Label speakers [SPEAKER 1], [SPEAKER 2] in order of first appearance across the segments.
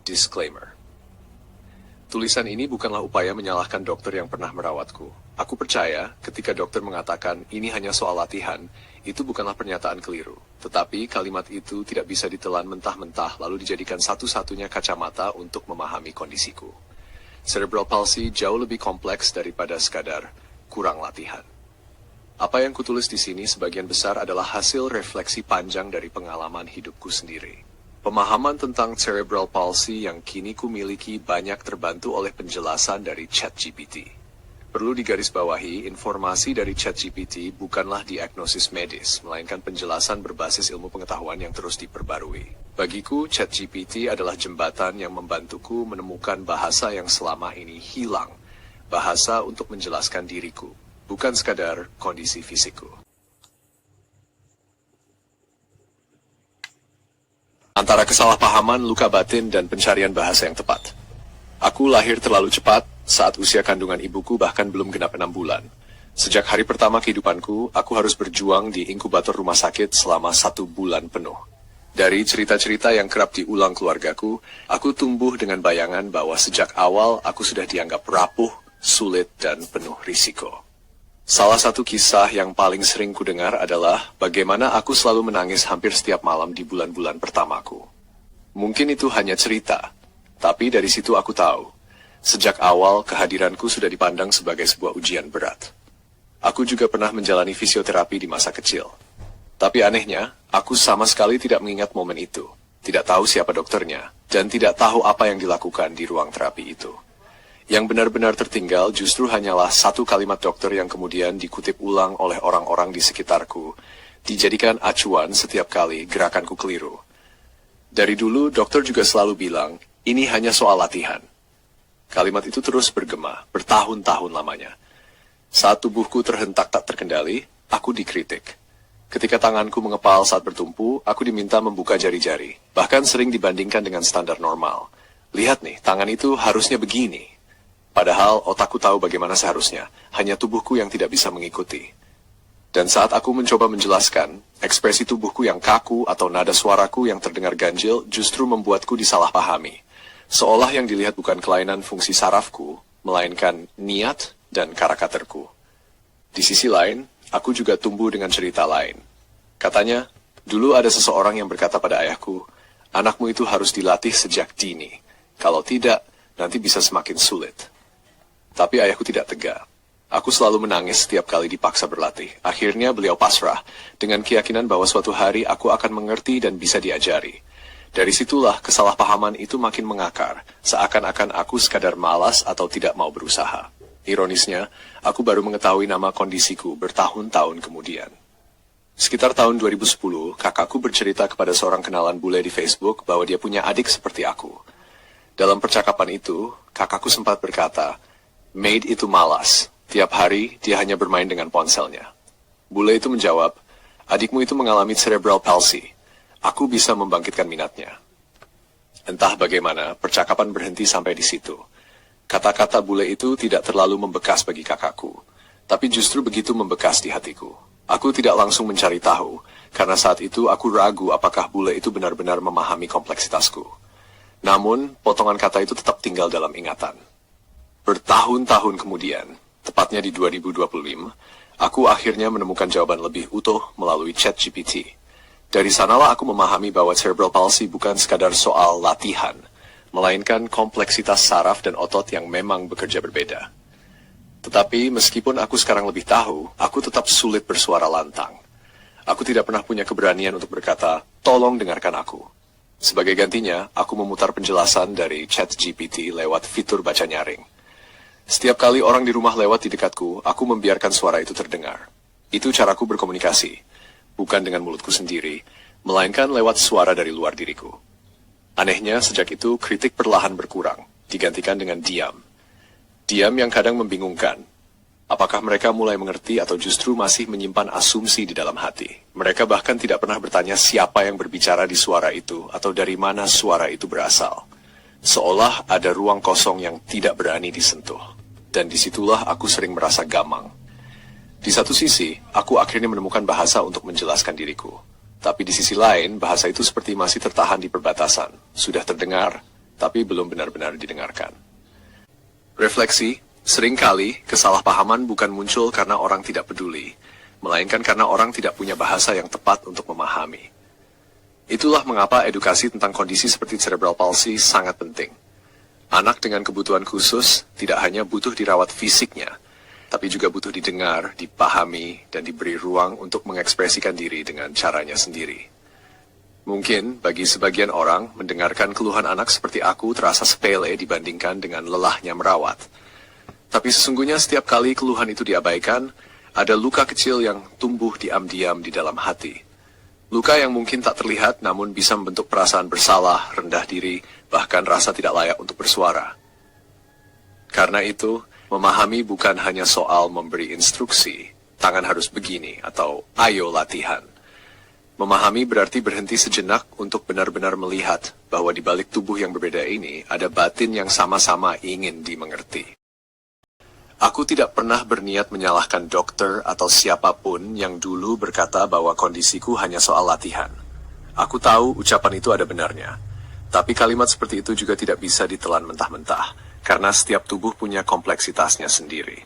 [SPEAKER 1] Disclaimer. Tulisan ini bukanlah upaya menyalahkan dokter yang pernah merawatku. Aku percaya ketika dokter mengatakan ini hanya soal latihan, itu bukanlah pernyataan keliru. Tetapi kalimat itu tidak bisa ditelan mentah-mentah lalu dijadikan satu-satunya kacamata untuk memahami kondisiku. Cerebral palsy jauh lebih kompleks daripada sekadar kurang latihan. Apa yang kutulis di sini sebagian besar adalah hasil refleksi panjang dari pengalaman hidupku sendiri. Pemahaman tentang cerebral palsy yang kini kumiliki banyak terbantu oleh penjelasan dari ChatGPT. Perlu digarisbawahi, informasi dari ChatGPT bukanlah diagnosis medis, melainkan penjelasan berbasis ilmu pengetahuan yang terus diperbarui. Bagiku, ChatGPT adalah jembatan yang membantuku menemukan bahasa yang selama ini hilang. Bahasa untuk menjelaskan diriku, bukan sekadar kondisi fisikku. Antara kesalahpahaman, luka batin, dan pencarian bahasa yang tepat. Aku lahir terlalu cepat, saat usia kandungan ibuku bahkan belum genap 6 bulan. Sejak hari pertama kehidupanku, aku harus berjuang di inkubator rumah sakit selama 1 bulan penuh. Dari cerita-cerita yang kerap diulang keluargaku, aku tumbuh dengan bayangan bahwa sejak awal aku sudah dianggap rapuh, sulit, dan penuh risiko. Salah satu kisah yang paling sering kudengar adalah bagaimana aku selalu menangis hampir setiap malam di bulan-bulan pertamaku. Mungkin itu hanya cerita, tapi dari situ aku tahu, sejak awal kehadiranku sudah dipandang sebagai sebuah ujian berat. Aku juga pernah menjalani fisioterapi di masa kecil. Tapi anehnya, aku sama sekali tidak mengingat momen itu, tidak tahu siapa dokternya, dan tidak tahu apa yang dilakukan di ruang terapi itu. Yang benar-benar tertinggal justru hanyalah satu kalimat dokter yang kemudian dikutip ulang oleh orang-orang di sekitarku, dijadikan acuan setiap kali gerakanku keliru. Dari dulu, dokter juga selalu bilang, ini hanya soal latihan. Kalimat itu terus bergema, bertahun-tahun lamanya. Saat tubuhku terhentak tak terkendali, aku dikritik. Ketika tanganku mengepal saat bertumpu, aku diminta membuka jari-jari, bahkan sering dibandingkan dengan standar normal. Lihat nih, tangan itu harusnya begini. Padahal otakku tahu bagaimana seharusnya, hanya tubuhku yang tidak bisa mengikuti. Dan saat aku mencoba menjelaskan, ekspresi tubuhku yang kaku atau nada suaraku yang terdengar ganjil justru membuatku disalahpahami. Seolah yang dilihat bukan kelainan fungsi sarafku, melainkan niat dan karakterku. Di sisi lain, aku juga tumbuh dengan cerita lain. Katanya, dulu ada seseorang yang berkata pada ayahku, anakmu itu harus dilatih sejak dini. Kalau tidak, nanti bisa semakin sulit. Tapi ayahku tidak tega. Aku selalu menangis setiap kali dipaksa berlatih. Akhirnya beliau pasrah, dengan keyakinan bahwa suatu hari aku akan mengerti dan bisa diajari. Dari situlah kesalahpahaman itu makin mengakar, seakan-akan aku sekadar malas atau tidak mau berusaha. Ironisnya, aku baru mengetahui nama kondisiku bertahun-tahun kemudian. Sekitar tahun 2010, kakakku bercerita kepada seorang kenalan bule di Facebook bahwa dia punya adik seperti aku. Dalam percakapan itu, kakakku sempat berkata, Maid itu malas. Tiap hari, dia hanya bermain dengan ponselnya. Bule itu menjawab, adikmu itu mengalami cerebral palsy. Aku bisa membangkitkan minatnya. Entah bagaimana, percakapan berhenti sampai di situ. Kata-kata bule itu tidak terlalu membekas bagi kakakku. Tapi justru begitu membekas di hatiku. Aku tidak langsung mencari tahu, karena saat itu aku ragu apakah bule itu benar-benar memahami kompleksitasku. Namun, potongan kata itu tetap tinggal dalam ingatan. Bertahun-tahun kemudian, tepatnya di 2025, aku akhirnya menemukan jawaban lebih utuh melalui ChatGPT. Dari sanalah aku memahami bahwa cerebral palsy bukan sekadar soal latihan, melainkan kompleksitas saraf dan otot yang memang bekerja berbeda. Tetapi meskipun aku sekarang lebih tahu, aku tetap sulit bersuara lantang. Aku tidak pernah punya keberanian untuk berkata, tolong dengarkan aku. Sebagai gantinya, aku memutar penjelasan dari ChatGPT lewat fitur baca nyaring. Setiap kali orang di rumah lewat di dekatku, aku membiarkan suara itu terdengar. Itu caraku berkomunikasi, bukan dengan mulutku sendiri, melainkan lewat suara dari luar diriku. Anehnya, sejak itu kritik perlahan berkurang, digantikan dengan diam. Diam yang kadang membingungkan. Apakah mereka mulai mengerti atau justru masih menyimpan asumsi di dalam hati? Mereka bahkan tidak pernah bertanya siapa yang berbicara di suara itu atau dari mana suara itu berasal. Seolah ada ruang kosong yang tidak berani disentuh. Dan disitulah aku sering merasa gamang. Di satu sisi, aku akhirnya menemukan bahasa untuk menjelaskan diriku. Tapi di sisi lain, bahasa itu seperti masih tertahan di perbatasan. Sudah terdengar, tapi belum benar-benar didengarkan. Refleksi, seringkali kesalahpahaman bukan muncul karena orang tidak peduli, melainkan karena orang tidak punya bahasa yang tepat untuk memahami. Itulah mengapa edukasi tentang kondisi seperti cerebral palsy sangat penting. Anak dengan kebutuhan khusus tidak hanya butuh dirawat fisiknya, tapi juga butuh didengar, dipahami, dan diberi ruang untuk mengekspresikan diri dengan caranya sendiri. Mungkin bagi sebagian orang, mendengarkan keluhan anak seperti aku terasa sepele dibandingkan dengan lelahnya merawat. Tapi sesungguhnya setiap kali keluhan itu diabaikan, ada luka kecil yang tumbuh diam-diam di dalam hati. Luka yang mungkin tak terlihat namun bisa membentuk perasaan bersalah, rendah diri, bahkan rasa tidak layak untuk bersuara. Karena itu, memahami bukan hanya soal memberi instruksi, tangan harus begini, atau ayo latihan. Memahami berarti berhenti sejenak untuk benar-benar melihat bahwa di balik tubuh yang berbeda ini ada batin yang sama-sama ingin dimengerti. Aku tidak pernah berniat menyalahkan dokter atau siapapun yang dulu berkata bahwa kondisiku hanya soal latihan. Aku tahu ucapan itu ada benarnya, tapi kalimat seperti itu juga tidak bisa ditelan mentah-mentah, karena setiap tubuh punya kompleksitasnya sendiri.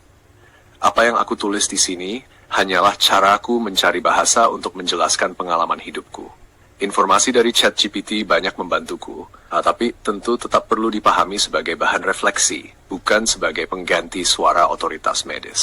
[SPEAKER 1] Apa yang aku tulis di sini hanyalah caraku mencari bahasa untuk menjelaskan pengalaman hidupku. Informasi dari ChatGPT banyak membantuku, tapi tentu tetap perlu dipahami sebagai bahan refleksi, bukan sebagai pengganti suara otoritas medis.